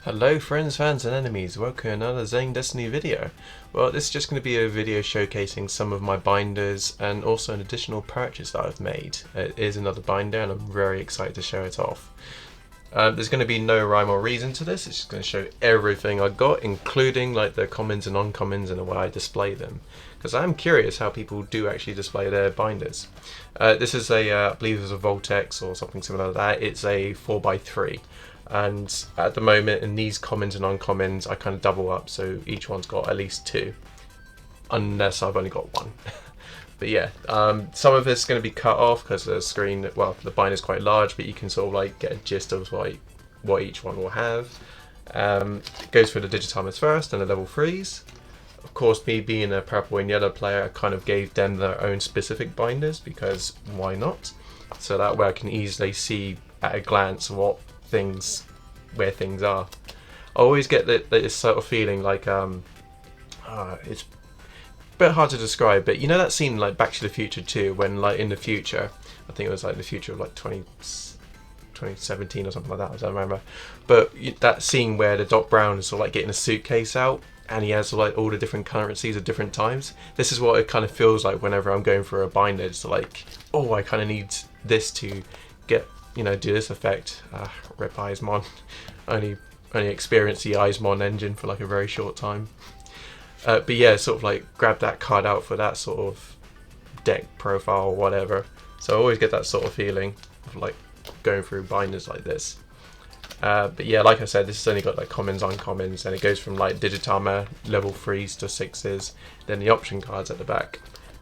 Hello friends, fans and enemies, welcome to another Zane-Destiny video. Well, this is just going to be a video showcasing some of my binders and also an additional purchase that I've made. It is another binder and I'm very excited to show it off. There's going to be no rhyme or reason to this, it's just going to show everything I got, including like the commons and uncommons and the way I display them. Because I'm curious how people do actually display their binders. This is I believe it's a Voltex or something similar to that. It's a 4x3. And at the moment in these commons and uncommons I kind of double up, so each one's got at least two, unless I've only got one. But yeah, some of this is going to be cut off because the screen, well, the binder is quite large, but you can sort of like get a gist of what each one will have. It goes through the digitimers first and the level 3s. Of course, me being a purple and yellow player, I kind of gave them their own specific binders because why not? So that way I can easily see at a glance where things are. I always get this sort of feeling like it's a bit hard to describe, but you know that scene like Back to the Future 2 when like in the future, I think it was like the future of like 2017 or something like that, I don't remember, but that scene where the Doc Brown is sort of like getting a suitcase out and he has like all the different currencies at different times. This is what it kind of feels like whenever I'm going for a binder. It's like, oh, I kind of need this to get, you know, do this effect. Rip Eismon. only experienced the Eismon engine for like a very short time. But yeah, sort of like grab that card out for that sort of deck profile or whatever. So I always get that sort of feeling of like going through binders like this. But yeah, like I said, this has only got like commons, uncommons, and it goes from like digitimer level 3s to 6s, then the option cards at the back.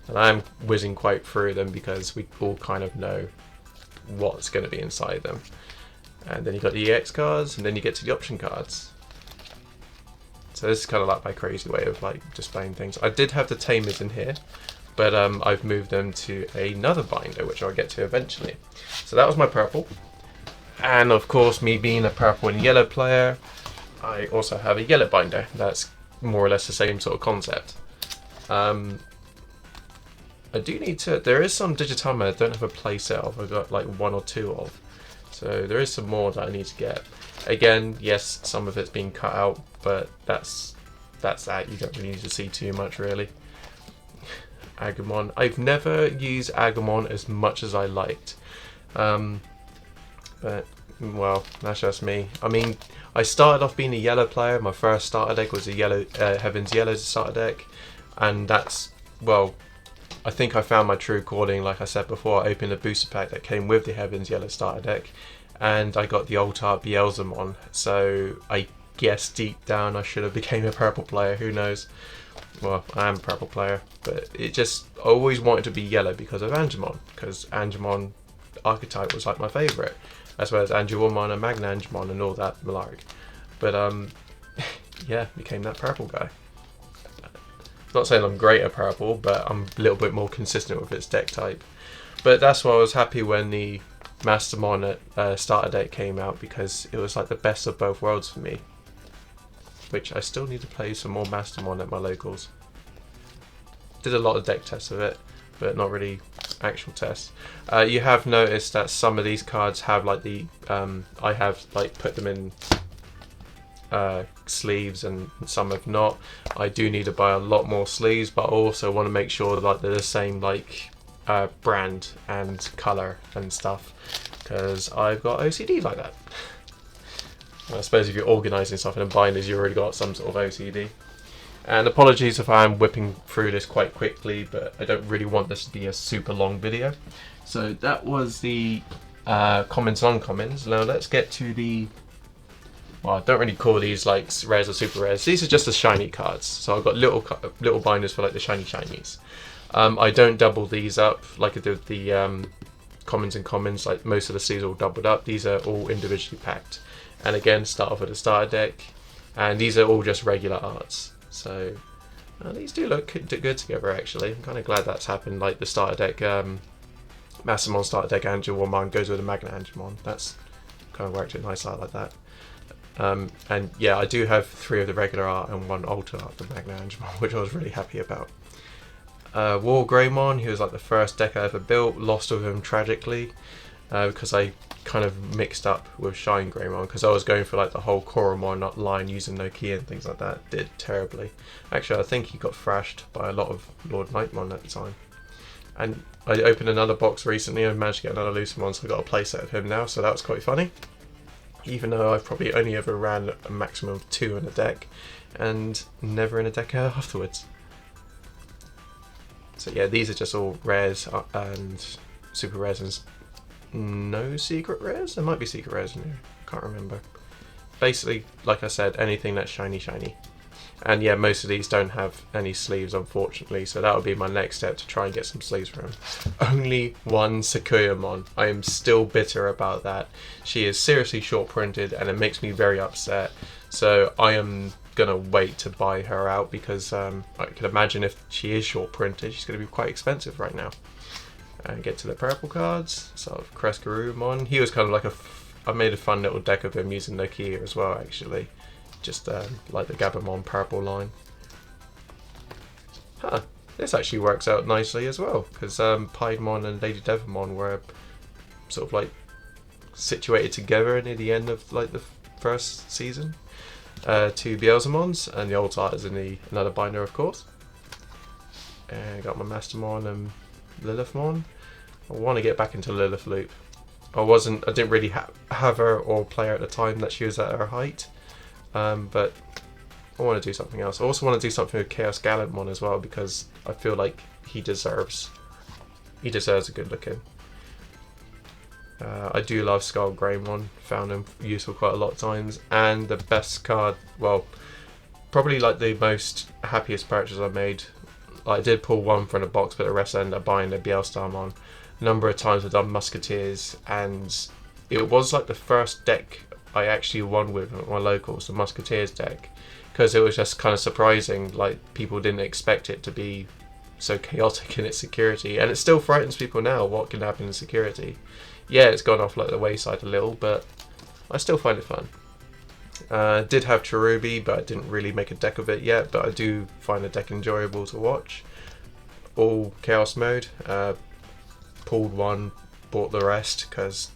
And I'm whizzing quite through them because we all kind of know what's going to be inside them. And then you got the EX cards, and then you get to the option cards. So this is kind of like my crazy way of like displaying things. I did have the tamers in here, but I've moved them to another binder, which I'll get to eventually. So that was my purple. And of course, me being a purple and yellow player, I also have a yellow binder. That's more or less the same sort of concept. I do need to, there is some digitimer I don't have a play set of. I've got like one or two of. So there is some more that I need to get. Again, yes, some of it's been cut out, but that's that. You don't really need to see too much really. Agumon. I've never used Agumon as much as I liked. But, well, that's just me. I mean, I started off being a yellow player. My first starter deck was a yellow Heaven's Yellow starter deck. And that's, well, I think I found my true calling. Like I said before, I opened a booster pack that came with the Heaven's Yellow starter deck. And I got the Alt Art Beelzemon. So I guess deep down I should have became a purple player. Who knows? Well, I am a purple player. But it just, I always wanted to be yellow because of Angemon. Because Angemon archetype was like my favourite. As well as Angelomon and Magna Angemon and all that malarkey. But yeah, became that purple guy. Not saying I'm great at purple, but I'm a little bit more consistent with its deck type. But that's why I was happy when the Mastermon starter deck came out, because it was like the best of both worlds for me. Which I still need to play some more Mastermon at my locals. Did a lot of deck tests of it, but not really actual tests. You have noticed that some of these cards have like the I have like put them in sleeves and some have not. I do need to buy a lot more sleeves, but I also want to make sure that like they're the same like brand and color and stuff, because I've got OCD like that. I suppose if you're organising stuff in a binders, you've already got some sort of OCD. And apologies if I am whipping through this quite quickly, but I don't really want this to be a super long video. So that was the commons and uncommons. Now let's get to the, well, I don't really call these like rares or super rares. These are just the shiny cards. So I've got little binders for like the shinies. I don't double these up like I did with the commons and commons. Like most of the sleeves are all doubled up. These are all individually packed. And again, start off with a starter deck. And these are all just regular arts. So these do look good together actually. I'm kind of glad that's happened. Like the starter deck, Mastermon starter deck Angelomon goes with the Magna Angemon. That's kind of worked it nice out like that. And yeah, I do have 3 of the regular art and 1 alter art of Magna Angemon, which I was really happy about. War Greymon, he was like the first deck I ever built. Lost with him tragically because I kind of mixed up with Shine Greymon because I was going for like the whole Koromon line using Nokia and things like that. Did terribly. Actually, I think he got thrashed by a lot of Lord Nightmon at the time. And I opened another box recently and managed to get another Lucemon, so I got a playset of him now, so that was quite funny. Even though I've probably only ever ran a maximum of 2 in a deck, and never in a deck afterwards. So yeah, these are just all rares and super rares and no secret rares? There might be secret rares in here, can't remember. Basically, like I said, anything that's shiny. And yeah, most of these don't have any sleeves, unfortunately, so that would be my next step to try and get some sleeves for him. Only one Sakuyamon. I am still bitter about that. She is seriously short printed and it makes me very upset. So I am gonna wait to buy her out because I can imagine if she is short printed, she's gonna be quite expensive right now. And get to the purple cards. So Kreskarumon. He was kind of like I made a fun little deck of him using Nokia as well, actually. Just like the Gabumon purple line. Huh, this actually works out nicely as well, because Piedmon and Lady Devamon were sort of like situated together near the end of like the first season. 2 Beelzemons, and the old art is in another binder, of course. And I got my Mastermon and Lilithmon. I want to get back into Lilith Loop. I didn't really have her or play her at the time that she was at her height. But I want to do something else. I also want to do something with Chaos Gallantmon as well, because I feel like he deserves a good looking. I do love Skull Greymon, found him useful quite a lot of times, and the best card, well, probably like the most happiest purchase I made. I did pull one from the box, but the rest I ended up buying the Bielstarmon. A number of times I've done Musketeers, and it was like the first deck I actually won with at my locals, the Musketeers deck, because it was just kind of surprising. Like, people didn't expect it to be so chaotic in its security, and it still frightens people now what can happen in security. Yeah, it's gone off like the wayside a little, but I still find it fun. Did have Cherubi, but I didn't really make a deck of it yet, but I do find the deck enjoyable to watch. All Chaos mode. Pulled one, bought the rest, because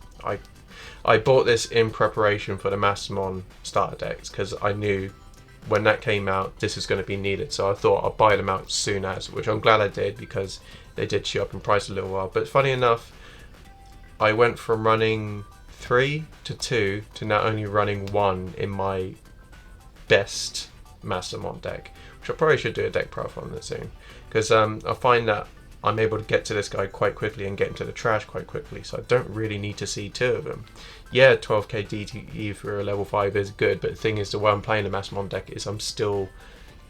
I bought this in preparation for the Mastermon starter decks, because I knew when that came out this is going to be needed, so I thought I'd buy them out soon as, which I'm glad I did, because they did shoot up in price a little while. But funny enough, I went from running 3 to 2 to now only running 1 in my best Mastermon deck, which I probably should do a deck profile on it soon, because I find that I'm able to get to this guy quite quickly and get into the trash quite quickly, so I don't really need to see 2 of them. Yeah, 12k DTE for a level 5 is good, but the thing is, the way I'm playing the Mastermon deck is I'm still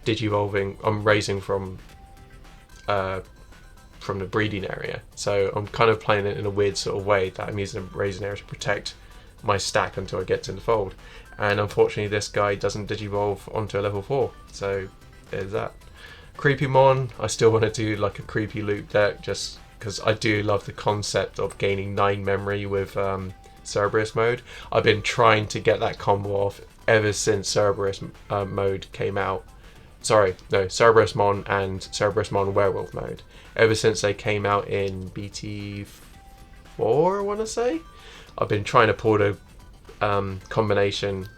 digivolving, I'm raising from the breeding area, so I'm kind of playing it in a weird sort of way that I'm using a raising area to protect my stack until I get to the fold. And unfortunately this guy doesn't digivolve onto a level 4, so there's that. Creepymon, I still want to do like a creepy loop deck, just because I do love the concept of gaining 9 memory with Cerberus mode. I've been trying to get that combo off ever since Cerberus mode came out. Sorry, no, Cerberusmon and Cerberusmon Werewolf mode. Ever since they came out in BT4, I want to say. I've been trying to pull the combination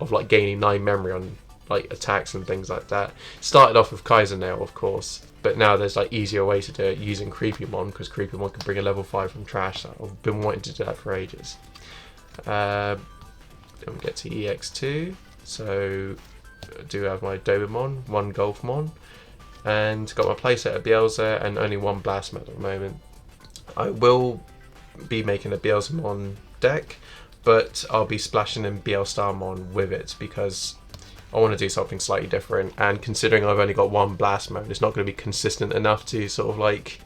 of like gaining 9 memory on like attacks and things like that. Started off with Kaiser Nail, of course, but now there's like easier ways to do it using Creepymon, because Creepymon can bring a level 5 from trash. So I've been wanting to do that for ages. Then we get to EX2, so I do have my Dobermon, 1 Golfmon, and got my playset of Beelzer and only 1 Blastmon at the moment. I will be making a Beelzemon deck, but I'll be splashing in Bielstarmon with it, because I want to do something slightly different, and considering I've only got 1 blast mode, it's not going to be consistent enough to sort of like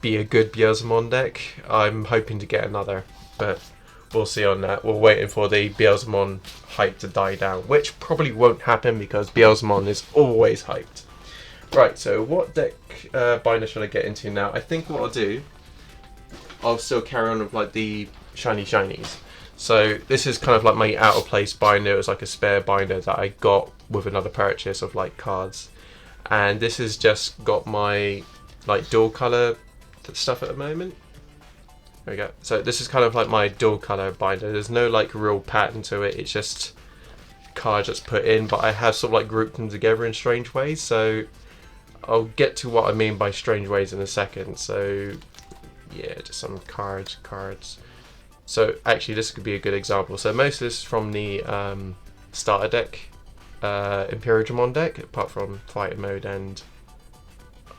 be a good Beelzemon deck. I'm hoping to get another, but we'll see on that. We're waiting for the Beelzemon hype to die down, which probably won't happen because Beelzemon is always hyped. Right, so what deck binder should I get into now? I think what I'll do, I'll still carry on with like the shinies. So this is kind of like my out of place binder. It was like a spare binder that I got with another purchase of like cards, and this has just got my like dual color stuff at the moment. There we go. So this is kind of like my dual color binder. There's no like real pattern to it. It's just cards that's put in, but I have sort of like grouped them together in strange ways. So I'll get to what I mean by strange ways in a second. So yeah, just some cards. So actually this could be a good example. So most of this is from the starter deck, Imperial deck, apart from fighter mode and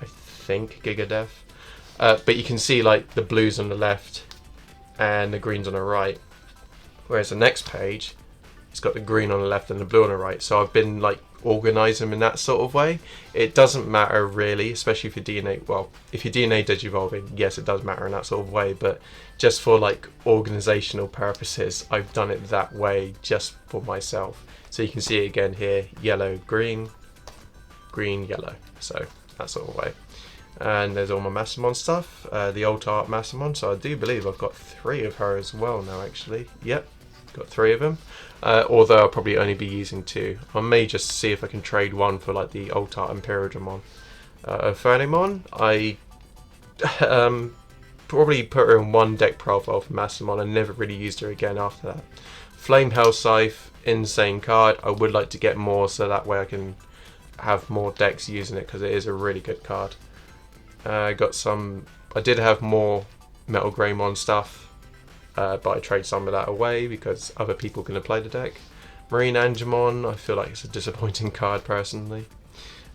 I think Giga Death. But you can see like the blues on the left and the greens on the right. Whereas the next page, it's got the green on the left and the blue on the right. So I've been like organising them in that sort of way. It doesn't matter really, especially if your DNA, well, if your DNA digivolving, yes, it does matter in that sort of way. But just for like organisational purposes, I've done it that way just for myself. So you can see it again here, yellow, green, green, yellow. So that sort of way. And there's all my Massamon stuff, the Alt Art Massamon. So I do believe I've got 3 of her as well now, actually. Yep, got 3 of them. Although I'll probably only be using 2. I may just see if I can trade 1 for like the Alt Art Imperial Fernimon. I probably put her in 1 deck profile for Massamon and never really used her again after that. Flame Hell Scythe, insane card. I would like to get more so that way I can have more decks using it because it is a really good card. I did have more Metal Greymon stuff, but I trade some of that away because other people can play the deck. Marine Angemon, I feel like it's a disappointing card personally.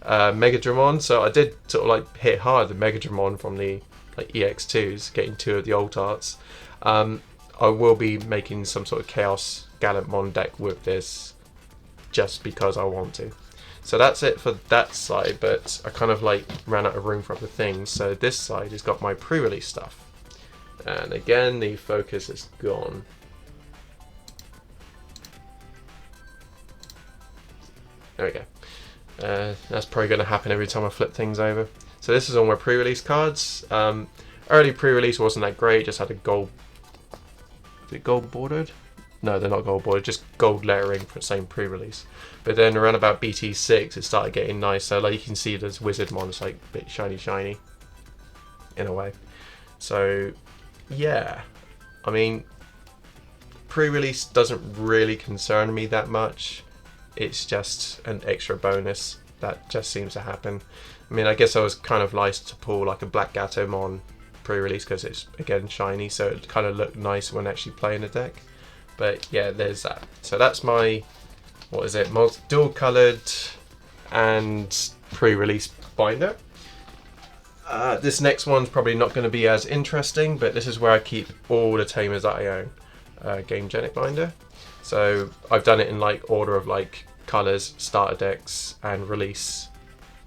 Megadramon, so I did sort of like hit hard the Megadramon from the like EX2s, getting 2 of the Alt Arts. I will be making some sort of Chaos Gallantmon deck with this just because I want to. So that's it for that side, but I kind of like ran out of room for other things. So this side has got my pre-release stuff. And again, the focus is gone. There we go. That's probably going to happen every time I flip things over. So this is all my pre-release cards. Early pre-release wasn't that great, just had a gold... Is it gold bordered? No, they're not gold bordered, just gold lettering for the same pre-release. But then around about BT6, it started getting nice. So like you can see, there's Wizardmon, like a bit shiny in a way. So yeah, I mean, pre-release doesn't really concern me that much. It's just an extra bonus that just seems to happen. I mean, I guess I was kind of nice to pull like a Black Gatomon pre-release because it's again shiny, so it kind of looked nice when actually playing the deck. But yeah, there's that. So that's my, what is it, dual coloured and pre-release binder. This next one's probably not going to be as interesting, but this is where I keep all the tamers that I own. Game Genic binder. So I've done it in like order of like colours, starter decks, and release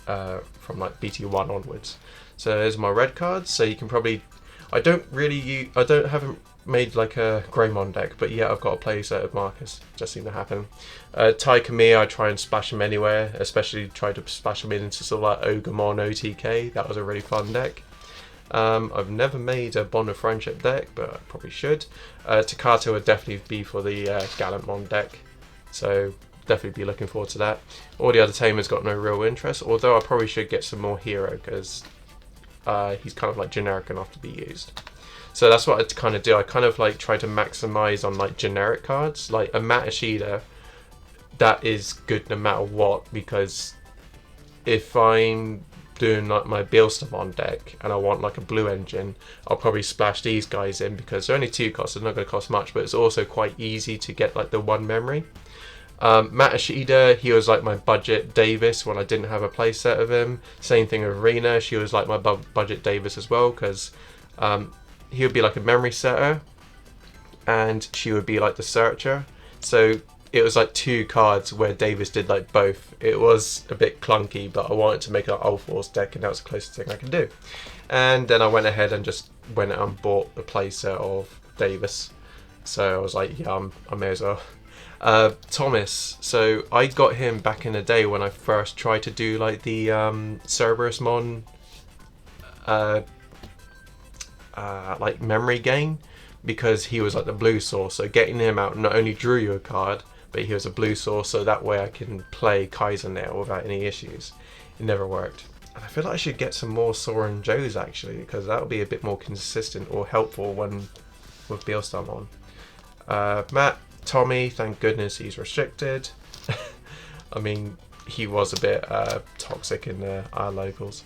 from like BT1 onwards. So there's my red cards. So you can probably, haven't made like a Greymon deck, but yeah, I've got a play set of markers. Just seem to happen. Tai Kamiya, I try and splash them anywhere, especially try to splash them into sort of like Ogremon OTK. That was a really fun deck. I've never made a Bond of Friendship deck, but I probably should. Takato would definitely be for the Gallantmon deck, so definitely be looking forward to that. All the other tamers got no real interest, although I probably should get some more hero because he's kind of like generic enough to be used. So that's what I kind of do. I kind of like try to maximize on like generic cards, like a Matashida. That is good no matter what, because if I'm doing like my Beelstamon deck and I want like a blue engine, I'll probably splash these guys in because they're only 2 costs. They're not going to cost much, but it's also quite easy to get like the 1 memory. Matashida, he was like my budget Davis when I didn't have a playset of him. Same thing with Rena, she was like my budget Davis as well, because he would be like a memory setter and she would be like the searcher. So it was like 2 cards where Davis did like both. It was a bit clunky, but I wanted to make an Ulforce deck and that was the closest thing I could do. And then I went ahead and just went out and bought the playset of Davis. So I was like, yeah, I may as well. Thomas, so I got him back in the day when I first tried to do like the Cerberusmon like memory gain, because he was like the blue source. So getting him out not only drew you a card, but he was a blue source, so that way I can play Kaiser Nail without any issues. It never worked. And I feel like I should get some more Sora and Joes actually, because that would be a bit more consistent or helpful when with Beelstarmon. Matt, Tommy, thank goodness he's restricted. I mean, he was a bit toxic in our locals.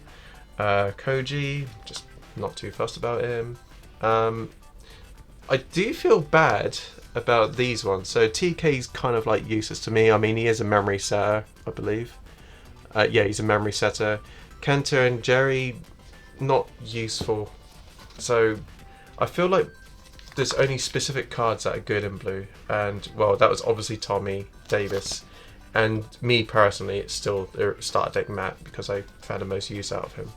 Koji, just not too fussed about him. I do feel bad about these ones. So TK's kind of like useless to me. I mean, he is a memory setter, I believe. Yeah, he's a memory setter. Kenta and Jerry, not useful. So I feel like there's only specific cards that are good in blue. And, well, that was obviously Tommy Davis. And me personally, it's still the starter deck Matt because I found the most use out of him.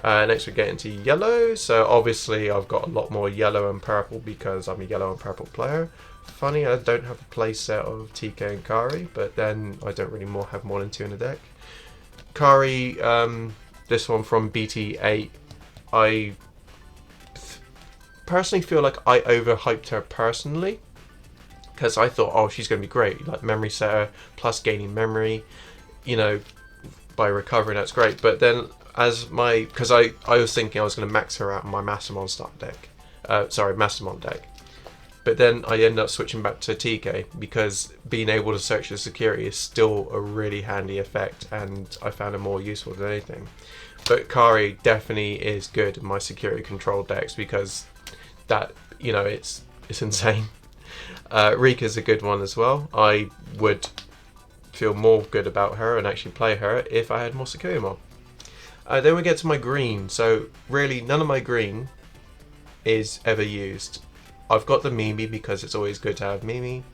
Next we get into yellow. So obviously I've got a lot more yellow and purple because I'm a yellow and purple player. Funny, I don't have a play set of TK and Kari, but then I don't really have more than 2 in the deck. Kari, this one from BT8, I personally feel like I overhyped her personally because I thought, oh, she's going to be great, like memory setter plus gaining memory, you know, by recovering, that's great. But then because I was thinking I was going to max her out in my Mastermon Mastermon deck. But then I ended up switching back to TK because being able to search the security is still a really handy effect, and I found it more useful than anything. But Kari definitely is good in my security control decks because that, you know, it's insane. Rika's a good one as well. I would feel more good about her and actually play her if I had more security mod. Then we get to my green. So really none of my green is ever used. I've got the Mimi because it's always good to have Mimi,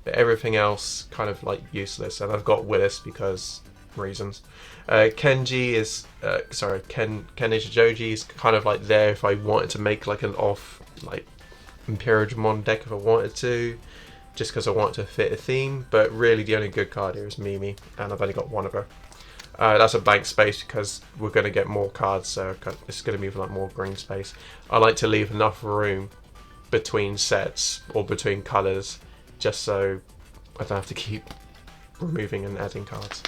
but everything else kind of like useless. And I've got Willis because reasons. Kenji is Ken Ishijoji is kind of like there if I wanted to make like an off like Imperialmon deck if I wanted to, just because I want to fit a theme. But really the only good card here is Mimi, and I've only got one of her. That's a blank space because we're going to get more cards, so it's going to be like more green space. I like to leave enough room between sets or between colours just so I don't have to keep removing and adding cards.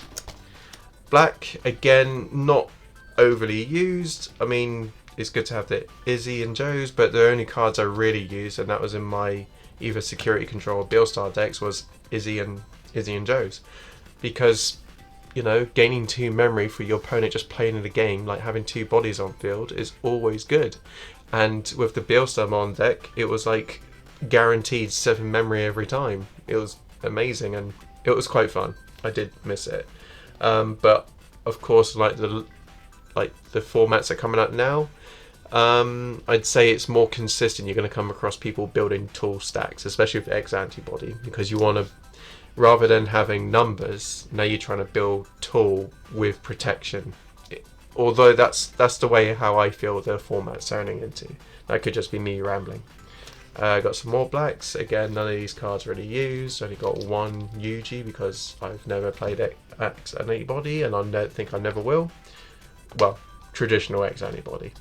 Black, again, not overly used. I mean, it's good to have the Izzy and Joes, but the only cards I really used, and that was in my either security control or Beelstar decks, was Izzy and Joes. Because, you know, gaining 2 memory for your opponent just playing in the game, like having 2 bodies on field, is always good. And with the Beelstarmon deck, it was like guaranteed 7 memory every time. It was amazing and it was quite fun. I did miss it. But of course, like the formats that are coming out now, I'd say it's more consistent. You're going to come across people building tool stacks, especially with X antibody, because you want to, rather than having numbers, now you're trying to build tool with protection. Although that's the way how I feel the format's turning into. That could just be me rambling. Got some more blacks. Again, none of these cards really used. Only got 1 Yuji because I've never played X antibody, and I don't think I never will. Well, traditional X antibody.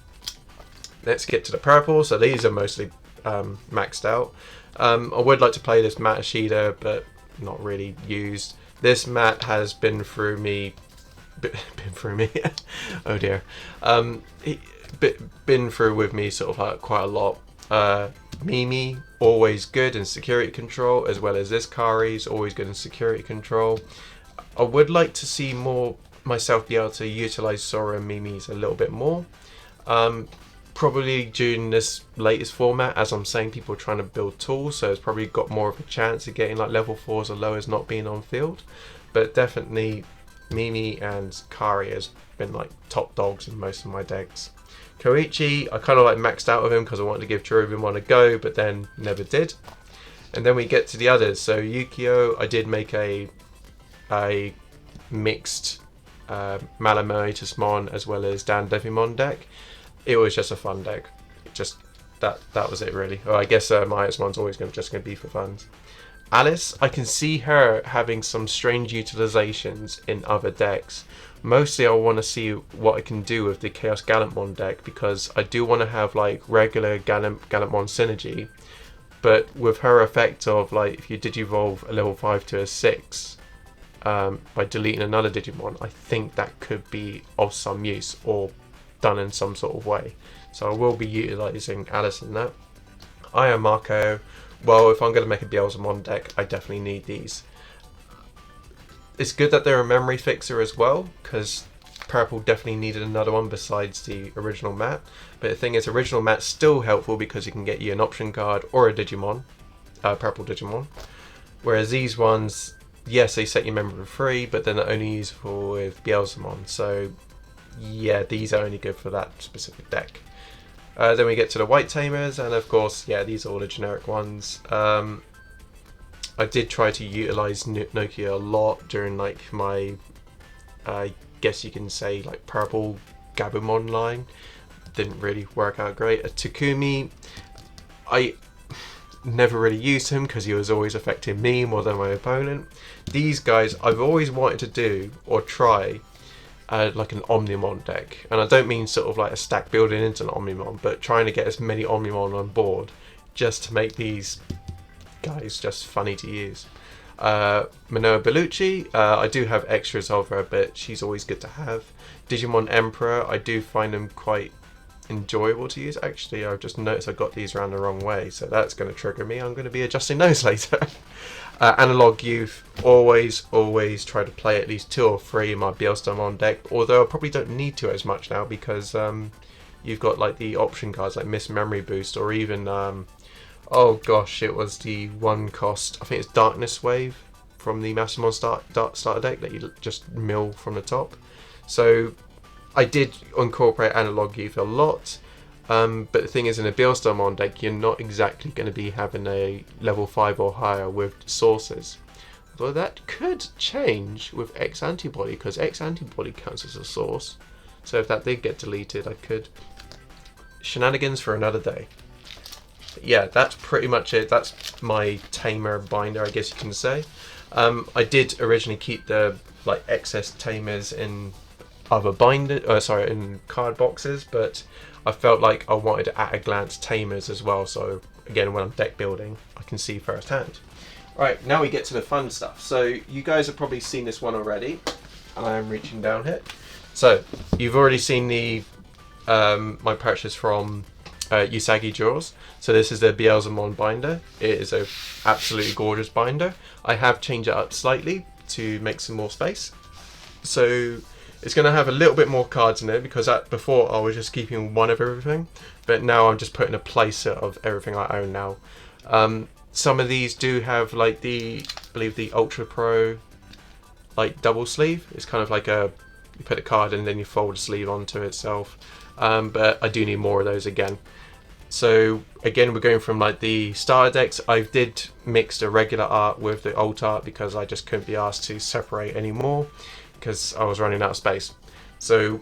Let's get to the purple. So these are mostly maxed out. I would like to play this Matt Ashida, but not really used. This Matt has been through me. Oh dear. Been through with me sort of like quite a lot. Mimi, always good in security control, as well as this Kari's always good in security control. I would like to see myself be able to utilize Sora and Mimi's a little bit more. Probably during this latest format, as I'm saying, people are trying to build tools, so it's probably got more of a chance of getting like level 4s or lowers not being on field. But definitely Mimi and Kari has been like top dogs in most of my decks. Koichi, I kind of like maxed out of him because I wanted to give Cherubimon a go, but then never did. And then we get to the others. So Yukio, I did make a mixed Malamaitismon as well as Zane-Destiny deck. It was just a fun deck. That was it really. I guess Maitismon's always just going to be for fun. Alice, I can see her having some strange utilizations in other decks. Mostly I want to see what I can do with the Chaos Gallantmon deck, because I do want to have like regular Gallantmon synergy, but with her effect of like if you Digivolve a level 5 to a 6, by deleting another Digimon, I think that could be of some use or done in some sort of way. So I will be utilising Alice in that. I am Marco. Well, if I'm going to make a Beelzemon deck, I definitely need these. It's good that they're a memory fixer as well, because Purple definitely needed another one besides the original mat. But the thing is, original mat's still helpful because you can get you an option card or a Digimon, Purple Digimon. Whereas these ones, yes, they set your memory free, but they're not only useful with Beelzemon. So yeah, these are only good for that specific deck. Then we get to the white tamers, and of course, yeah, these are all the generic ones. I did try to utilize Nokia a lot during like my, I guess you can say, like purple Gabumon line. Didn't really work out great. A Takumi, I never really used him because he was always affecting me more than my opponent. These guys I've always wanted to do or try like an Omnimon deck, and I don't mean sort of like a stack building into an Omnimon, but trying to get as many Omnimon on board just to make these guys just funny to use. Manoa Bellucci, I do have extras of her, but she's always good to have. Digimon Emperor, I do find them quite enjoyable to use. Actually, I've just noticed I got these around the wrong way, so that's going to trigger me. I'm going to be adjusting those later. Analog Youth, always try to play at least 2 or 3 in my Beelzemon deck, although I probably don't need to as much now because you've got like the option cards like Miss Memory Boost, or even oh gosh, it was the one cost, I think it's Darkness Wave from the Mastermon starter deck that you just mill from the top. So I did incorporate Analog Youth a lot, but the thing is, in a Beelzemon deck, you're not exactly going to be having a level 5 or higher with sources. Although that could change with X Antibody, because X Antibody counts as a source. So if that did get deleted, I could. Shenanigans for another day. But yeah, that's pretty much it. That's my tamer binder, I guess you can say. I did originally keep the like excess tamers in other in card boxes, but I felt like I wanted to at a glance tamers as well, so again, when I'm deck building, I can see firsthand. Right, now we get to the fun stuff. So you guys have probably seen this one already, and I am reaching down here. So you've already seen the my purchase from UsagiDraws. So this is the Beelzemon binder. It is a absolutely gorgeous binder. I have changed it up slightly to make some more space. So it's going to have a little bit more cards in it, because before I was just keeping one of everything, but now I'm just putting a playset of everything I own now. Some of these do have like I believe the Ultra Pro like double sleeve. It's kind of like you put a card and then you fold a sleeve onto itself. But I do need more of those again. So again, we're going from like the starter decks. I did mix the regular art with the alt art because I just couldn't be asked to separate anymore, because I was running out of space. So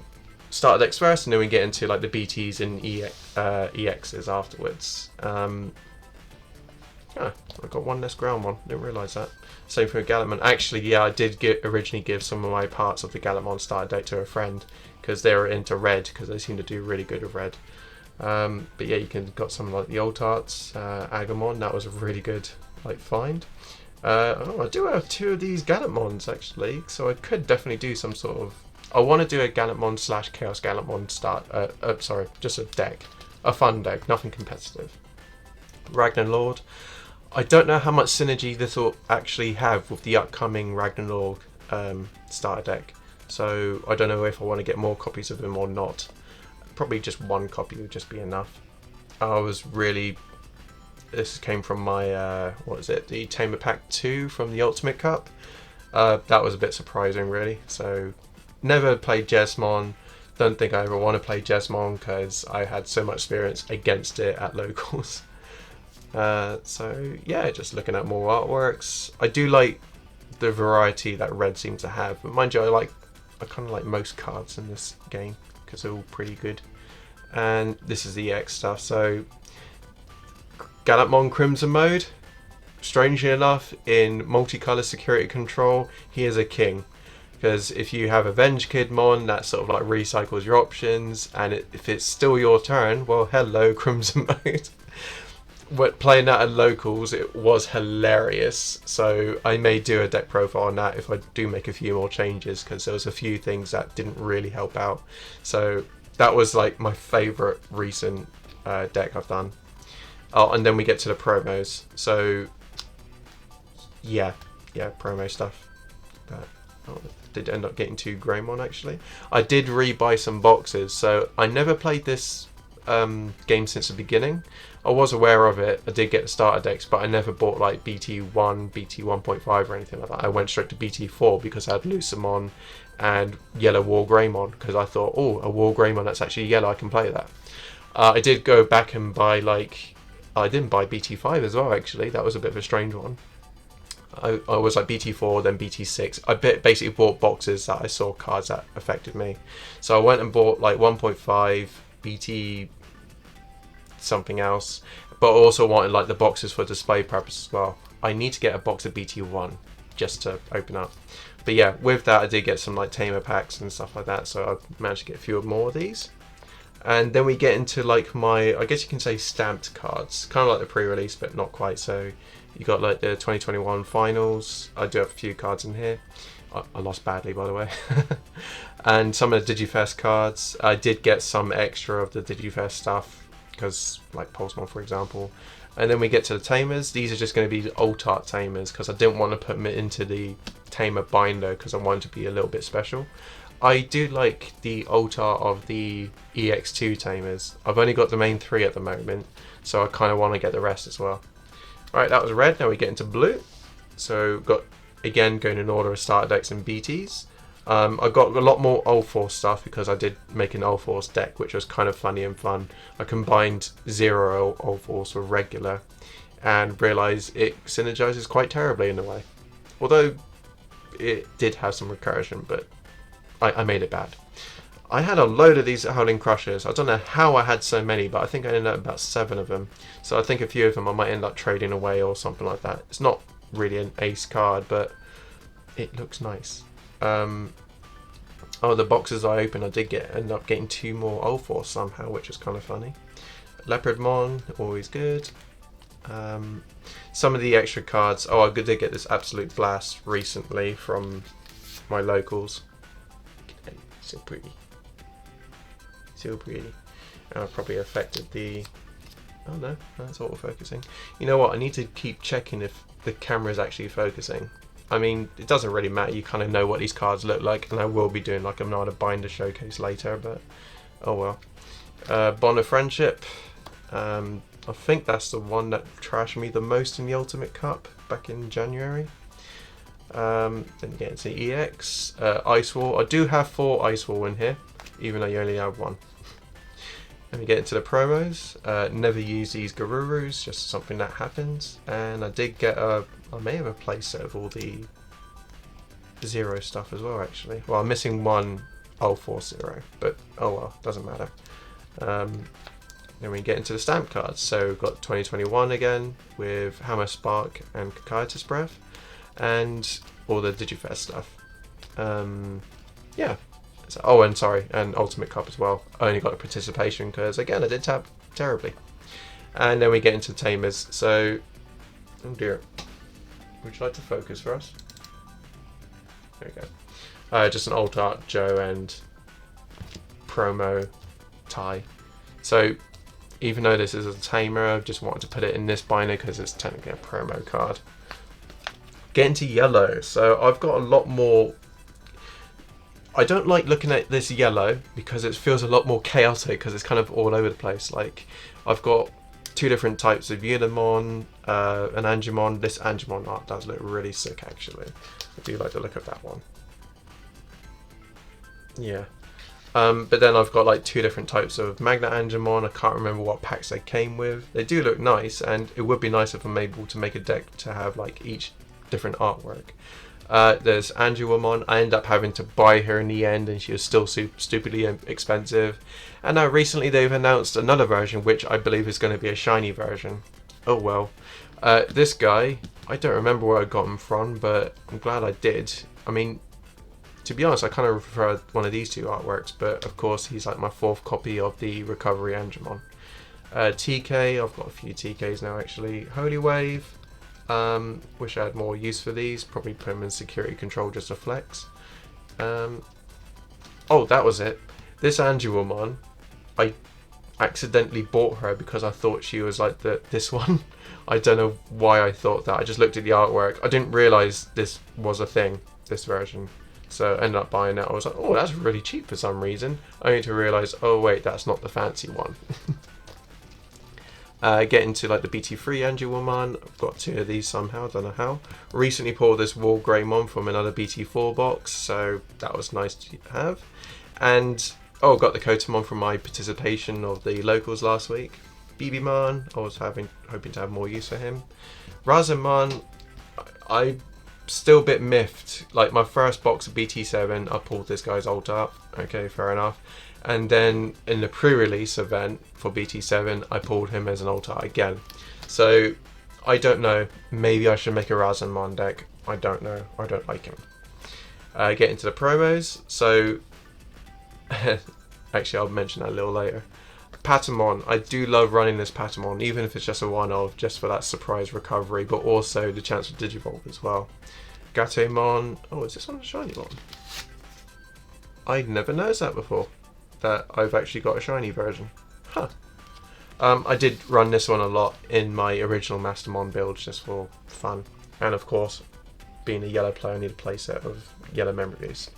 starter decks first, and then we get into like the BTs and EXs afterwards. I got one less ground one, didn't realise that. Same for a Gallimon. Actually, yeah, I did originally give some of my parts of the Gallimon starter deck to a friend, because they were into red, because they seem to do really good with red. But yeah, you got some like the old arts, Agumon, that was a really good like find. I do have 2 of these Gallimons actually, so I could definitely do some sort of. I want to do a Gallimon / Chaos Gallimon sorry, just a deck, a fun deck, nothing competitive. Ragnar Lord. I don't know how much synergy this will actually have with the upcoming Ragnar Lord starter deck, so I don't know if I want to get more copies of him or not. Probably just 1 copy would just be enough. This came from my, the Tamer Pack 2 from the Ultimate Cup. That was a bit surprising, really. So, never played Jesmon. Don't think I ever want to play Jesmon because I had so much experience against it at locals. So, yeah, just looking at more artworks. I do like the variety that Red seems to have. But mind you, I kind of like most cards in this game, because they're all pretty good. And this is the EX stuff. So Gallimon Crimson mode, strangely enough, in multicolor security control, he is a king, because if you have Avenge Kidmon, that sort of like recycles your options, and if it's still your turn, well, hello Crimson mode. playing that at locals, it was hilarious. So I may do a deck profile on that if I do make a few more changes, because there was a few things that didn't really help out. So that was like my favourite recent deck I've done. Oh, and then we get to the promos. So yeah, promo stuff. But did end up getting 2 Greymon actually. I did re-buy some boxes, so I never played this game since the beginning. I was aware of it. I did get the starter decks, but I never bought like BT1, BT 1.5 or anything like that. I went straight to BT4 because I had Lucamon and Yellow War Greymon, because I thought, oh, a War Greymon that's actually yellow, I can play that. I did go back and buy I didn't buy BT5 as well actually. That was a bit of a strange one. I was like BT4, then BT6. I basically bought boxes that I saw cards that affected me. So I went and bought like 1.5, BT something else, but I also wanted like the boxes for display purposes as well. I need to get a box of BT1 just to open up. But yeah, with that I did get some like tamer packs and stuff like that, so I've managed to get a few more of these. And then we get into like my, I guess you can say, stamped cards, kind of like the pre-release but not quite. So you got like the 2021 finals. I do have a few cards in here. I lost badly, by the way. And some of the Digifest cards. I did get some extra of the Digifest stuff, because like Pulsemon for example. And then we get to the tamers. These are just going to be alt art tamers, because I didn't want to put them into the tamer binder because I wanted to be a little bit special. I do like the alt art of the EX2 tamers. I've only got the main 3 at the moment, so I kind of want to get the rest as well. Right, that was red. Now we get into blue. So got, again, going in order of starter decks and BTs. I got a lot more Old Force stuff because I did make an Old Force deck, which was kind of funny and fun. I combined 0 Old Force with regular and realised it synergizes quite terribly in a way. Although it did have some recursion, but I made it bad. I had a load of these Howling Crushers. I don't know how I had so many, but I think I ended up about 7 of them. So I think a few of them I might end up trading away or something like that. It's not really an ace card, but it looks nice. Oh, the boxes I opened, I did end up getting 2 more Old Force somehow, which is kind of funny. Leopardmon, always good. Some of the extra cards. Oh, I did get this Absolute Blast recently from my locals. So pretty. So pretty. And I probably affected the... Oh no, that's auto-focusing. You know what, I need to keep checking if the camera is actually focusing. I mean, it doesn't really matter, you kind of know what these cards look like, and I will be doing like another binder showcase later, but oh well. Bond of Friendship. I think that's the one that trashed me the most in the Ultimate Cup back in January. Then get into EX. Ice Wall. I do have 4 Ice Wall in here, even though you only have 1. Then we get into the promos. Never use these Garurus, just something that happens. And I did get I may have a playset of all the 0 stuff as well, actually. Well, I'm missing 1 Old Force 0, but oh well, doesn't matter. Then we get into the stamp cards. So we've got 2021 again with Hammer Spark and Cocytus Breath, and all the Digifest stuff. Yeah. So, oh, and sorry, and Ultimate Cup as well. I only got a participation because, again, I did tap terribly. And then we get into Tamers. So, oh dear. Would you like to focus for us? There we go. Just an alt art Joe and promo Ty. So, even though this is a tamer, I just wanted to put it in this binder because it's technically a promo card. Get into yellow. So I've got a lot more. I don't like looking at this yellow because it feels a lot more chaotic because it's kind of all over the place. Like, I've got 2 different types of Unimon, an Angemon. This Angemon art does look really sick, actually. I do like the look of that one. Yeah. But then I've got like 2 different types of Magna Angemon. I can't remember what packs they came with. They do look nice, and it would be nice if I'm able to make a deck to have like each different artwork. There's Angemon. I ended up having to buy her in the end, and she was still stupidly expensive. And now recently they've announced another version, which I believe is going to be a shiny version. Oh well. This guy, I don't remember where I got him from, but I'm glad I did. I mean, to be honest, I kind of prefer one of these 2 artworks, but of course he's like my 4th copy of the Recovery Angemon. TK, I've got a few TKs now actually. Holy Wave, wish I had more use for these. Probably put them in security control just to flex. Oh, that was it. This Angelomon, I accidentally bought her because I thought she was like this one. I don't know why I thought that. I just looked at the artwork. I didn't realise this was a thing, this version. So I ended up buying it. I was like, oh, that's really cheap for some reason. Only to realise, oh wait, that's not the fancy one. Get into like the BT3 Angelomon. I've got 2 of these somehow, don't know how. Recently pulled this Wall Greymon from another BT4 box, so that was nice to have. And oh, got the Kotamon from my participation of the locals last week. BBmon, I was hoping to have more use for him. Razamon, I'm still a bit miffed. Like my first box of BT7, I pulled this guy's ult up. Okay, fair enough. And then in the pre-release event for BT7, I pulled him as an ult art again. So I don't know. Maybe I should make a Razamon deck. I don't know. I don't like him. Get into the promos. So actually, I'll mention that a little later. Patamon, I do love running this Patamon, even if it's just a one-off, just for that surprise recovery, but also the chance for Digivolve as well. Gatomon, oh, is this one a shiny one? I'd never noticed that before, that I've actually got a shiny version. Huh. I did run this one a lot in my original Mastermon build, just for fun. And of course, being a yellow player, I need a playset of yellow memories.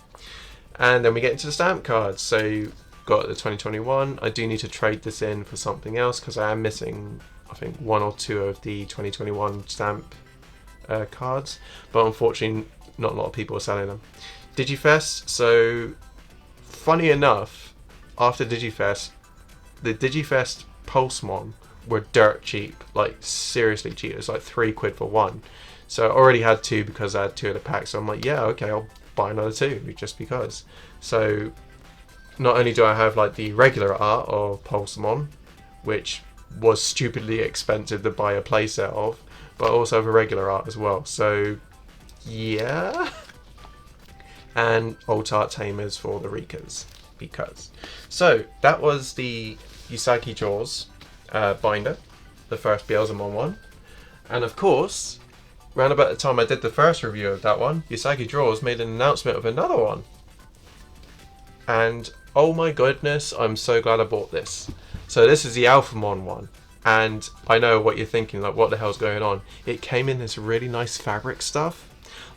And then we get into the stamp cards. So got the 2021. I do need to trade this in for something else because I am missing, I think, 1 or 2 of the 2021 stamp cards. But unfortunately, not a lot of people are selling them. Digifest. So funny enough, after Digifest, the Digifest Pulsemon were dirt cheap, like seriously cheap. It was like £3 for one. So I already had 2 because I had 2 of the packs. So I'm like, yeah, okay, I'll buy another 2 just because. So not only do I have like the regular art of Pulsemon, which was stupidly expensive to buy a playset of, but I also have a regular art as well. So yeah. And alt art tamers for the Rikas, because. So that was the UsagiDraws binder, the first Beelzemon one. And of course, around about the time I did the first review of that one, UsagiDraws made an announcement of another one. And oh my goodness, I'm so glad I bought this. So this is the Alphamon one. And I know what you're thinking, like what the hell's going on? It came in this really nice fabric stuff.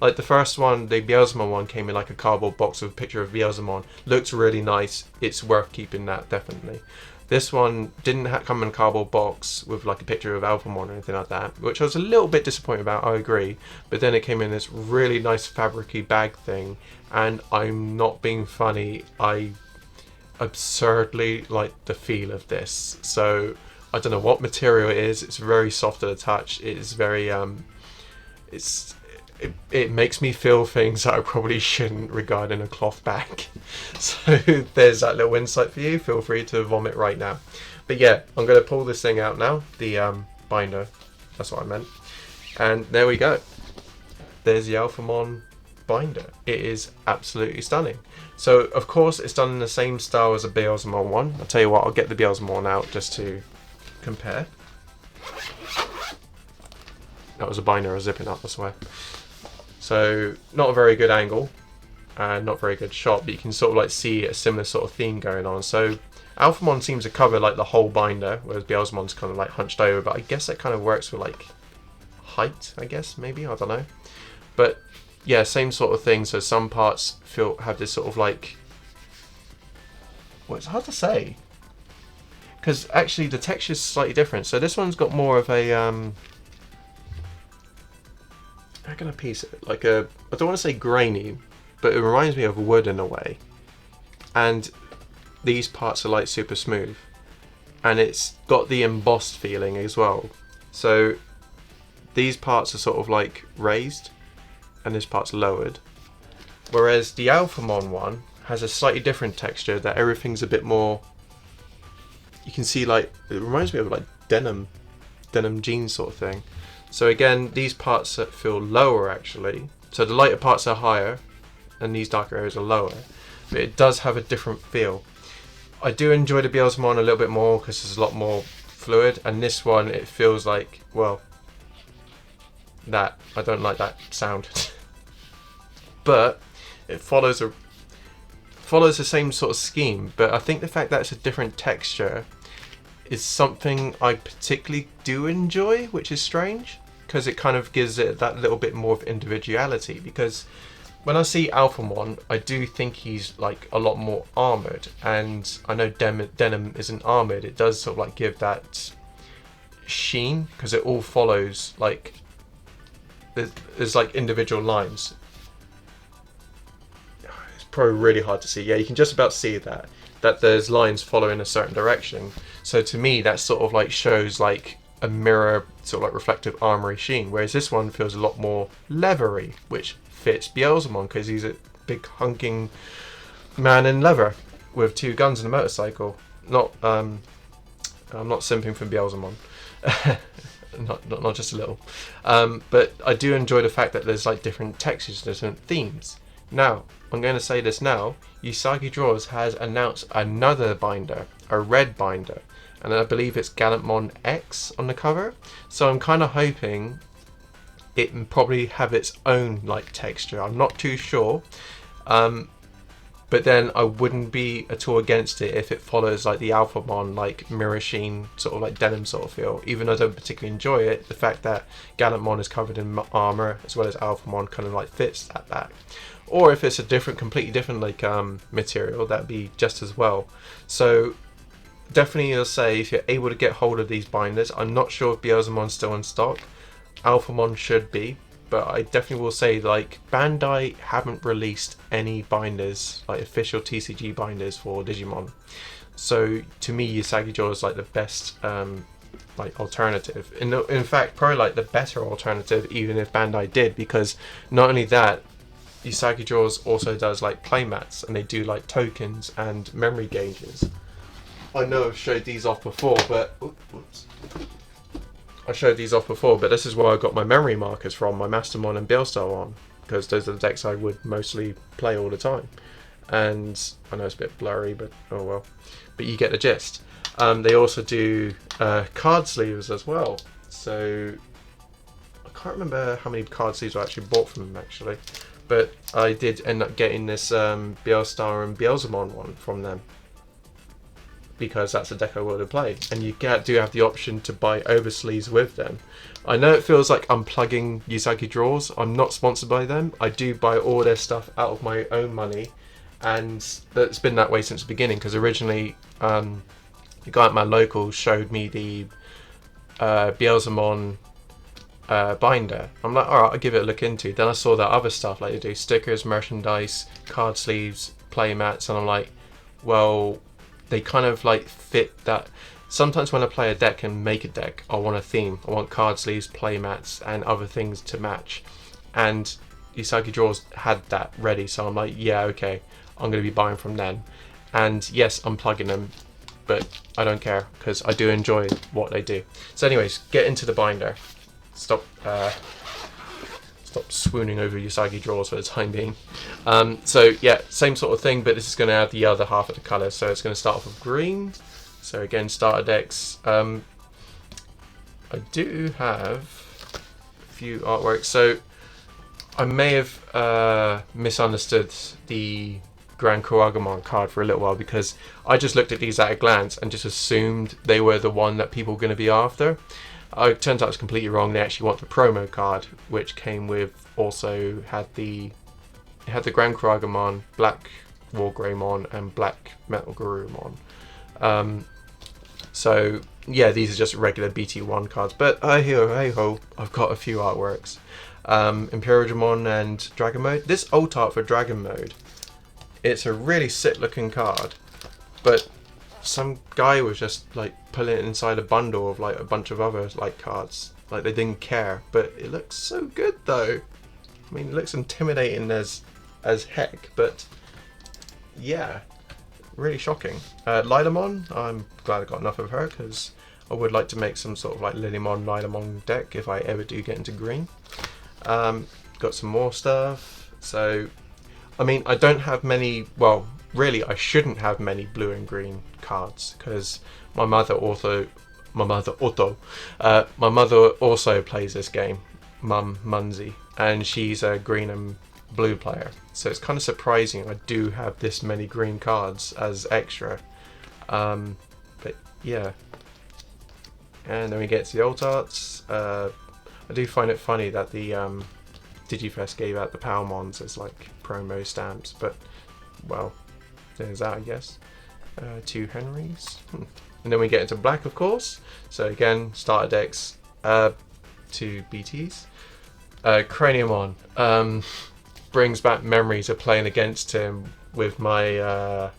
Like the first one, the Beelzemon one, came in like a cardboard box with a picture of Beelzemon. Looks really nice. It's worth keeping that, definitely. This one didn't come in a cardboard box with like a picture of Alphamon or anything like that, which I was a little bit disappointed about, I agree. But then it came in this really nice fabric-y bag thing, and I'm not being funny, I absurdly like the feel of this. So I don't know what material it is. It's very soft to the touch. It is very it makes me feel things that I probably shouldn't regard in a cloth bag. So there's that little insight for you. Feel free to vomit right now. But yeah, I'm going to pull this thing out now. The binder. That's what I meant. And there we go. There's the Alphamon binder. It is absolutely stunning. So of course it's done in the same style as a Beelzemon one. I'll tell you what, I'll get the Beelzemon out just to compare. That was a binder I was zipping up, I swear. So not a very good angle and not very good shot, but you can sort of like see a similar sort of theme going on. So Alphamon seems to cover like the whole binder, whereas Beelzemon's kind of like hunched over, but I guess that kind of works for like height, I guess, maybe, I don't know. But yeah, same sort of thing. So some parts have this sort of like, well, it's hard to say, because actually the texture is slightly different. So this one's got more of a how can I piece it? Like a, I don't want to say grainy, but it reminds me of wood in a way. And these parts are like super smooth. And it's got the embossed feeling as well. So these parts are sort of like raised and this part's lowered. Whereas the Alphamon one has a slightly different texture, that everything's a bit more, you can see like, it reminds me of like denim jeans sort of thing. So again, these parts feel lower actually. So the lighter parts are higher and these darker areas are lower. But it does have a different feel. I do enjoy the Beelzemon a little bit more because there's a lot more fluid, and this one it feels like, well, that I don't like that sound. But it follows the same sort of scheme, but I think the fact that it's a different texture is something I particularly do enjoy, which is strange, because it kind of gives it that little bit more of individuality. Because when I see Alphamon, I do think he's like a lot more armored, and I know Denim isn't armored. It does sort of like give that sheen, because it all follows like there's like individual lines. It's probably really hard to see. Yeah, you can just about see that there's lines following a certain direction. So to me, that sort of like shows like a mirror, sort of like reflective armory sheen, whereas this one feels a lot more leathery, which fits Beelzemon, because he's a big hunking man in leather with 2 guns and a motorcycle. I'm not simping for Beelzemon. not just a little. But I do enjoy the fact that there's like different textures, different themes. Now, I'm going to say this now, UsagiDraws has announced another binder, a red binder, and I believe it's Gallantmon X on the cover. So I'm kind of hoping it can probably have its own like texture. I'm not too sure. But then I wouldn't be at all against it if it follows like the Alphamon like mirror sheen, sort of like denim sort of feel. Even though I don't particularly enjoy it, the fact that Gallantmon is covered in armor as well as Alphamon kind of like fits that. Or if it's a completely different like material, that'd be just as well. So definitely I'll say, if you're able to get hold of these binders, I'm not sure if Beelzemon's still in stock. Alphamon should be, but I definitely will say like Bandai haven't released any binders, like official TCG binders for Digimon. So to me, UsagiDraws is like the best like alternative. In fact, probably like the better alternative, even if Bandai did, because not only that, UsagiDraws also does like playmats, and they do like tokens and memory gauges. I know I've showed these off before, but this is where I got my memory markers from, my Mastermon and Beelstar, because those are the decks I would mostly play all the time. And I know it's a bit blurry, but oh well. But you get the gist. They also do card sleeves as well. So I can't remember how many card sleeves I actually bought from them actually, but I did end up getting this Beelstar and Beelzemon one from them, because that's a deck I would have played, and you do have the option to buy oversleeves with them. I know it feels like I'm plugging UsagiDraws. I'm not sponsored by them. I do buy all their stuff out of my own money, and it's been that way since the beginning, because originally the guy at my local showed me the Beelzemon binder. I'm like, alright, I'll give it a look into. Then I saw that other stuff, like they do stickers, merchandise, card sleeves, play mats, and I'm like, well, they kind of like fit that. Sometimes when I play a deck and make a deck, I want a theme. I want card sleeves, play mats, and other things to match. And UsagiDraws had that ready, so I'm like, yeah, okay, I'm going to be buying from them. And yes, I'm plugging them, but I don't care, because I do enjoy what they do. So anyways, get into the binder. Stop swooning over UsagiDraws for the time being. So yeah, same sort of thing, but this is going to add the other half of the colour. So it's going to start off with green. So again, starter decks. I do have a few artworks. So I may have misunderstood the Grand Kuwagamon card for a little while, because I just looked at these at a glance and just assumed they were the one that people were going to be after. It turns out it's completely wrong. They actually want the promo card, which came with, also had the Grand Kuwagamon, Black Wargreymon, and Black Metal Garurumon. So yeah, these are just regular BT1 cards, but hey ho, I've got a few artworks. Imperialdramon and Dragon Mode. This alt art for Dragon Mode, it's a really sick looking card, but some guy was just like pulling it inside a bundle of like a bunch of other like cards, like they didn't care. But it looks so good though. I mean, it looks intimidating as heck, but yeah, really shocking. Lilamon, I'm glad I got enough of her, because I would like to make some sort of like Lilymon, Lilamon deck if I ever do get into green. Got some more stuff. So I mean, I don't have many, well, really I shouldn't have many blue and green cards, because my mother also my mother Otto. My mother also plays this game, Mum Munsey, and she's a green and blue player. So it's kind of surprising I do have this many green cards as extra. But yeah. And then we get to the alt arts. I do find it funny that the Digifest gave out the Palmons as like promo stamps, but well, there's that, I guess. 2 Henrys. And then we get into black, of course. So again, starter decks, 2 BTs. Craniumon brings back memories of playing against him with my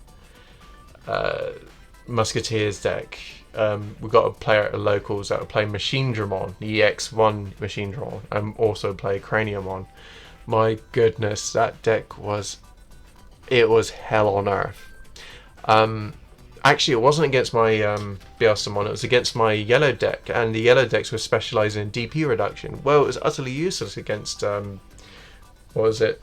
Musketeers deck. We got a player at the locals that would play MachineDramon, the EX1 MachineDramon, and also play Craniumon. My goodness, that deck was hell on earth. Actually, it wasn't against my Bielsamon, it was against my yellow deck, and the yellow decks were specialising in DP reduction. Well, it was utterly useless against, what was it,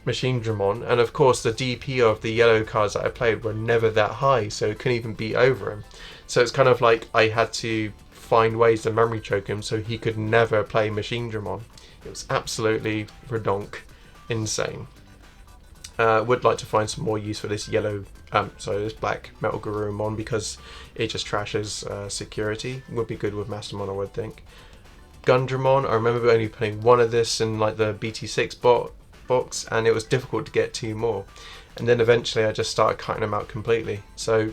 MachineDramon, and of course the DP of the yellow cards that I played were never that high, so it couldn't even beat over him. So it's kind of like I had to find ways to memory choke him so he could never play MachineDramon. It was absolutely redonk insane. Would like to find some more use for this this black Metal Garurumon, because it just trashes security. Would be good with Mastermon, I would think. Gundramon, I remember only playing one of this in like the BT6 box, and it was difficult to get 2 more. And then eventually I just started cutting them out completely. So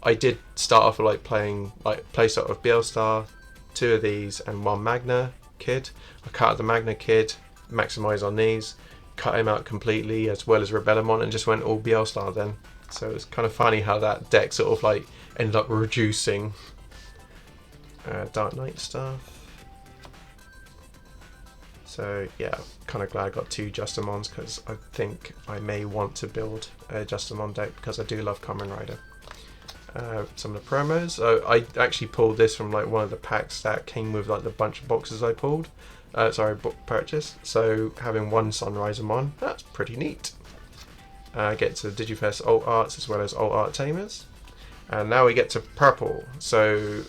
I did start off with like playing playstyle of Bielstar, 2 of these, and 1 Magna Kid. I cut out the Magna Kid, maximise on these, cut him out completely, as well as Rebellimon, and just went all Bielstar then. So it's kind of funny how that deck sort of like ended up reducing. Dark Knight stuff. So yeah, kind of glad I got 2 Justimons, because I think I may want to build a Justimon deck, because I do love Kamen Rider. Some of the promos. I actually pulled this from like one of the packs that came with like the bunch of boxes I pulled. Purchase. So having 1 Sunrisermon, that's pretty neat. Get to Digifest alt arts as well as alt art tamers, and now we get to purple. So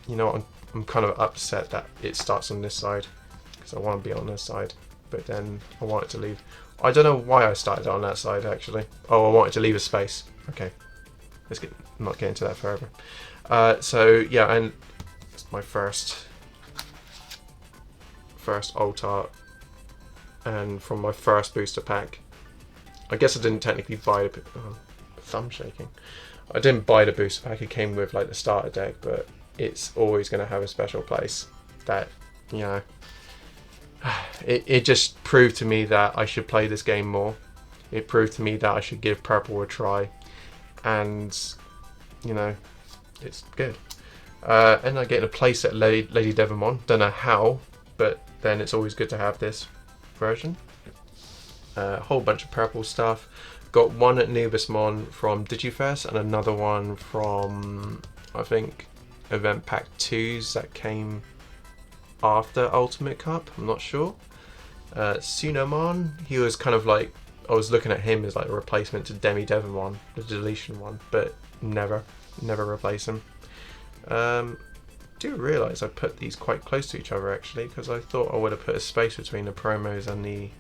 you know, I'm kind of upset that it starts on this side, because I want to be on this side, but then I want it to leave. I don't know why I started on that side actually. Oh, I wanted to leave a space. Okay, not get into that further. So yeah, and it's my first alt art, and from my first booster pack. I guess I didn't technically buy the thumb shaking. I didn't buy the booster pack. It came with like the starter deck, but it's always going to have a special place. That, you know, it just proved to me that I should play this game more. It proved to me that I should give purple a try, and you know, it's good. And I get a place at Lady Devamon. Don't know how, but then it's always good to have this version. A whole bunch of purple stuff. Got 1 at Nubismon from Digifest, and another one from, I think, Event Pack 2s that came after Ultimate Cup. I'm not sure. Sunomon, he was kind of like, I was looking at him as like a replacement to Demi Devamon, the deletion one, but never replace him. Do realise I put these quite close to each other actually, because I thought I would have put a space between the promos and the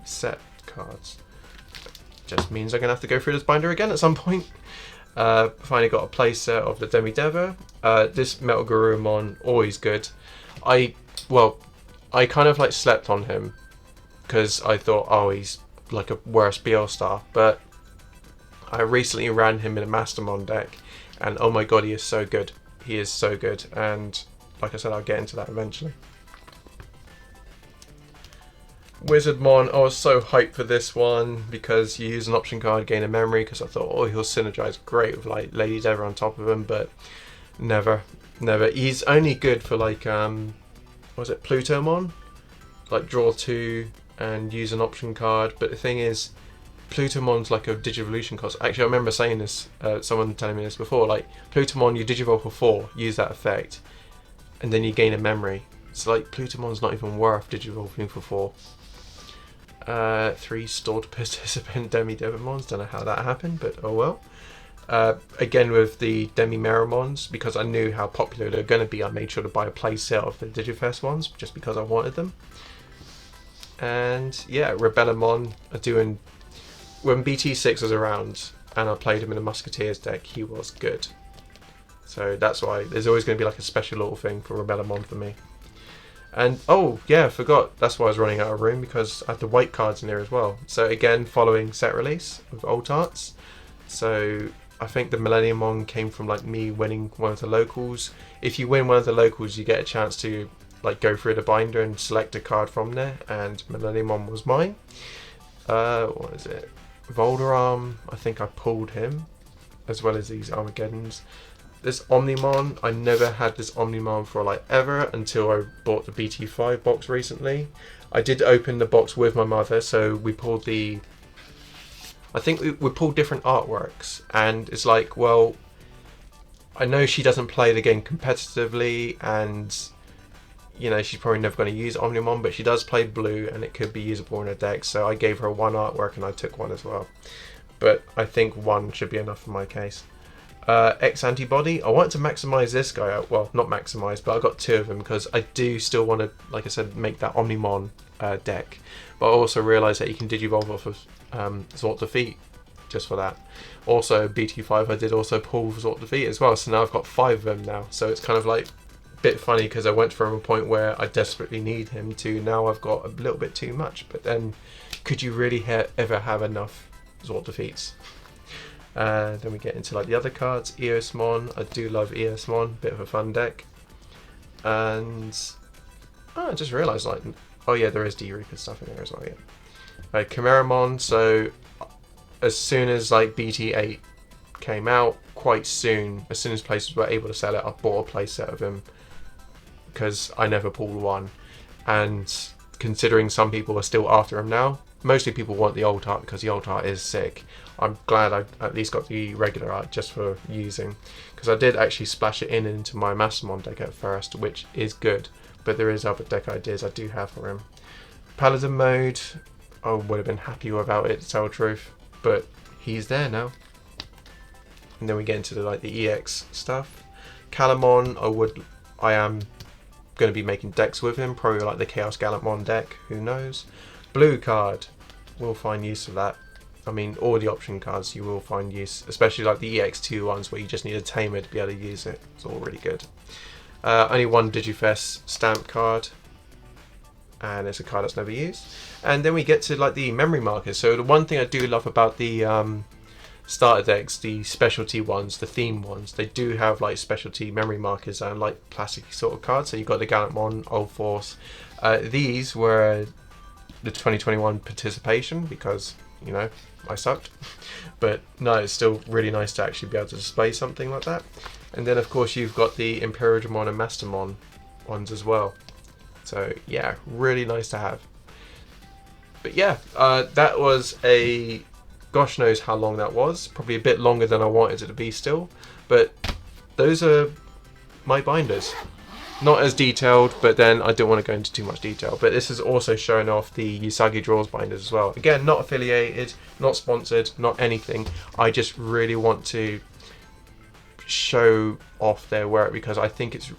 set cards. Just means I'm gonna have to go through this binder again at some point. Finally got a playset of the Demi Deva. This Metal Garurumon, always good. I kind of like slept on him because I thought, oh, he's like a worse Bielstar, but I recently ran him in a Mastermon deck, and oh my god, he is so good. He is so good, and like I said, I'll get into that eventually. Wizardmon, I was so hyped for this one because you use an option card, gain a memory, because I thought, oh, he'll synergize great with like Lady Deva on top of him, but never. He's only good for like, was it Plutomon? Like draw 2 and use an option card, but the thing is, Plutomon's like a Digivolution cost. Actually, I remember saying this, someone telling me this before, like Plutomon, you Digivolve for 4, use that effect, and then you gain a memory. So like Plutomon's not even worth Digivolving for 4. 3 stored participant Demi Devamons, don't know how that happened, but oh well. Again with the Demi Meramons, because I knew how popular they're going to be, I made sure to buy a play set of the Digifest ones just because I wanted them. And yeah, Rebellamon are doing... When BT6 was around and I played him in a Musketeers deck, he was good. So that's why there's always going to be like a special little thing for Rebellamon for me. And oh yeah, I forgot, that's why I was running out of room, because I had the white cards in there as well. So again, following set release of Old Tarts. So I think the Millenniumon came from like me winning one of the locals. If you win one of the locals, you get a chance to like go through the binder and select a card from there, and Millenniumon was mine. What is it? Volderarm, I think I pulled him, as well as these Armageddons. This Omnimon, I never had this Omnimon for like ever until I bought the BT5 box recently. I did open the box with my mother, so we pulled the... I think we pulled different artworks, and it's like, well, I know she doesn't play the game competitively, and you know, she's probably never going to use Omnimon, but she does play blue and it could be usable in her deck, so I gave her one artwork and I took one as well. But I think one should be enough for my case. X-Antibody, I wanted to maximise this guy out, well, not maximise, but I got two of them because I do still want to, like I said, make that Omnimon deck. But I also realised that you can Digivolve off of Zort Defeat just for that. Also, BT5 I did also pull Zort Defeat as well, so now I've got 5 of them now, so it's kind of like bit funny because I went from a point where I desperately need him to now I've got a little bit too much. But then, could you really ever have enough Zort Defeats? Then we get into like the other cards. Eosmon, I do love Eosmon, bit of a fun deck. And I just realised, like, oh yeah, there is D-Reaper stuff in there as well. Yeah, Chimeramon. So as soon as like BT8 came out, quite soon, as soon as places were able to sell it, I bought a playset of him because I never pulled one. And considering some people are still after him now, mostly people want the old art because the old art is sick. I'm glad I at least got the regular art just for using, because I did actually splash it into my Mastermon deck at first, which is good, but there is other deck ideas I do have for him. Paladin mode, I would have been happy without it, to tell the truth, but he's there now. And then we get into the EX stuff. Calamon, I am going to be making decks with him, probably like the Chaos Gallantmon deck, who knows. Blue card, we'll find use of that. I mean, all the option cards you will find use, especially like the EX2 ones where you just need a tamer to be able to use it. It's all really good. Only one Digifest stamp card, and it's a card that's never used. And then we get to like the memory markers. So the one thing I do love about the starter decks, the specialty ones, the theme ones, they do have like specialty memory markers and like plastic sort of cards. So you've got the Gallantmon, Old Force. These were the 2021 participation because, you know, I sucked. But no, it's still really nice to actually be able to display something like that. And then of course you've got the Imperialdramon and Mastermon ones as well. So yeah, really nice to have. But yeah, that was a... gosh knows how long that was. Probably a bit longer than I wanted it to be still. But those are my binders. Not as detailed, but then I don't want to go into too much detail. But this is also showing off the UsagiDraws binders as well. Again, not affiliated, not sponsored, not anything. I just really want to show off their work because I think it's,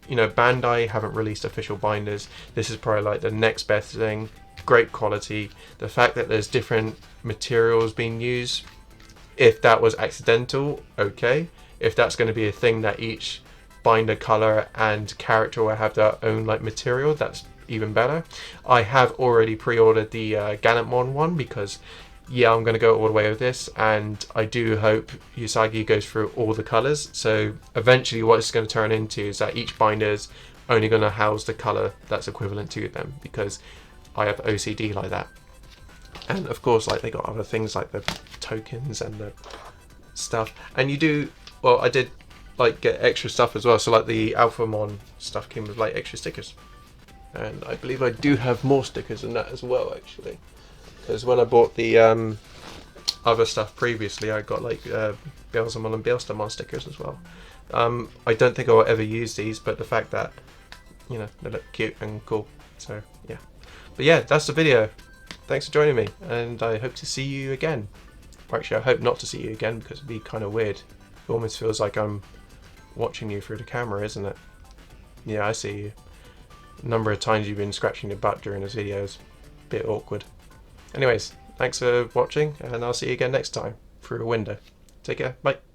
you know, Bandai haven't released official binders. This is probably like the next best thing. Great quality. The fact that there's different materials being used, if that was accidental, okay. If that's going to be a thing that each binder color and character will have their own like material, that's even better. I have already pre-ordered the Gallantmon one because yeah, I'm going to go all the way with this, and I do hope Usagi goes through all the colors. So eventually what it's going to turn into is that each binder is only going to house the color that's equivalent to them, because I have OCD like that. And of course, like, they got other things like the tokens and the stuff. And you do, well, I did like get extra stuff as well. So like the Alphamon stuff came with like extra stickers. And I believe I do have more stickers than that as well, actually. Because when I bought the other stuff previously, I got like Beelzemon and Beelstamon stickers as well. I don't think I'll ever use these, but the fact that, you know, they look cute and cool. So yeah. But yeah, that's the video. Thanks for joining me, and I hope to see you again. Or actually, I hope not to see you again, because it'd be kind of weird. It almost feels like I'm watching you through the camera, isn't it? Yeah, I see you. The number of times you've been scratching your butt during this video is a bit awkward. Anyways, thanks for watching, and I'll see you again next time through a window. Take care, bye.